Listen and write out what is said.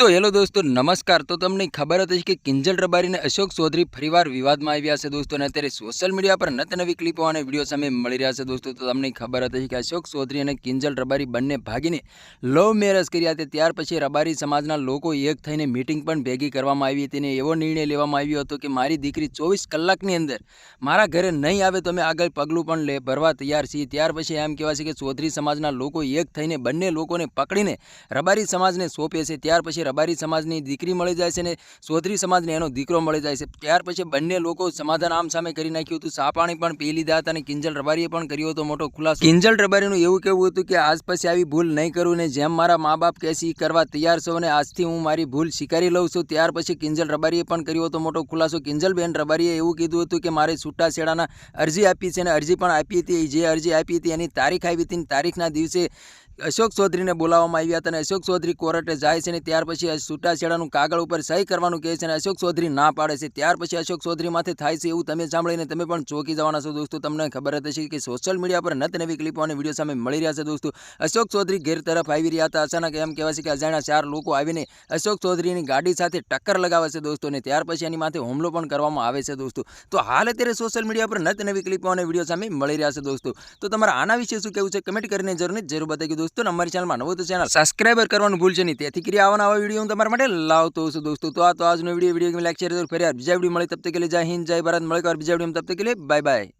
तो हेलो दोस्तों नमस्कार। तो तमने खबर हती कि किंजल रबारी ने अशोक चौधरी फरीवार विवादमां आव्या छे दोस्तों ने अत्यारे सोशल मीडिया पर नवी क्लिपो और विडियो सामे मळी रह्या छे दोस्तों। तो तमने खबर हती कि अशोक चौधरी और किंजल रबारी बंने भागीने लव मेरेज कर्या हता। त्यार पछी रबारी समाजना लोको एक थईने मीटिंग पण भेगी करवामां आवी हती ने एवो निर्णय लेवामां आव्यो हतो कि मारी दीकरी 24 कलाकनी अंदर मारा घरे नहीं आवे तो अमे आगळ पगलुं पण भरवा तैयार छीए। त्यार पछी एम कहेवाय छे कि चौधरी समाजना लोको एक थईने बंने लोकोने पकड़ीने रबारी समाजने सोंपे छे। त्यार पछी रबारी समाजनी दीकरी मळी जाय छे ने चौधरी समाजने एनो दीकरो मळी जाय छे। त्यार पछी बंने लोको समाधान आम सामे करी नाख्युं हतुं। सा पाणी पण पी लीधा हता अने किंजल रबारीए पण कर्यो हतो मोटो खुलासो। किंजल रबारीनुं एवुं कहेवुं हतुं कि आज पछी आवी भूल नहीं करूं ने जेम मारा मा बाप कहेशे ई करवा तैयार छो ने आजथी हूँ मारी भूल स्वीकारी लઉં છું। त्यार पछी किंजल रबारीए पण कर्यो हतो मोटो खुलासो। किंजलबेन रबारीए एवुं कीधुं हतुं कि मारे छूटाछेडाना अरजी आपी छे ने अरजी पण आपी हती। जे अरजी आपी हती एनी तारीख आवी हती। तारीखना दिवसे अशोक चौधरी ने बोलाववामां आव्या हता। अशोक चौधरी कोर्टे जाय छे ने त्यार पछी छूटाछेडानुं कागळ उपर सही करवानुं कहे छे ने अशोक चौधरी ना पाडे छे। त्यार पछी अशोक चौधरी माथे थाय छे एवुं तमे सांभळीने तमे पण ચોંકી जवाना छो दोस्तों। तमने खबर हशे कि सोशल मीडिया पर नवी क्लिपो और विडियो सामे मळी रह्या छे दोस्तों। अशोक चौधरी घेर तरफ आवी रह्या हता। अचानक एम कहेवाय छे कि अजाण्या 4 लोको आवीने अशोक चौधरीनी गाड़ी साथे टक्कर लगावे छे दोस्तों ने त्यार पछी एनी माथे हुमलो पण करवामां आवे छे दोस्तों। तो हाल अत्यारे सोशल मीडिया पर नवी क्लिपो और विडियो सामे मळी रह्या छे दोस्तों। तो तमारा आना विषे शुं कहेवुं छे कमेंट करीने जरूर बताजो दोस्तों। अमारी चेनलमां नवो तो चेनल सब्सक्राइबर करवानुं भूलशो नहीं। तेथी करी आवा नवा विडियो हूँ तमारा माटे लावतो हशुं दोस्तों। तो आ तो आजनो विडियो में लाइक शेयर जरूर फरी बीजा विडियो मळे तब तक के लिए जय हिंद जय भारत। मळे एक बार बीजा विडियो में तब तक के लिए बाय बाय।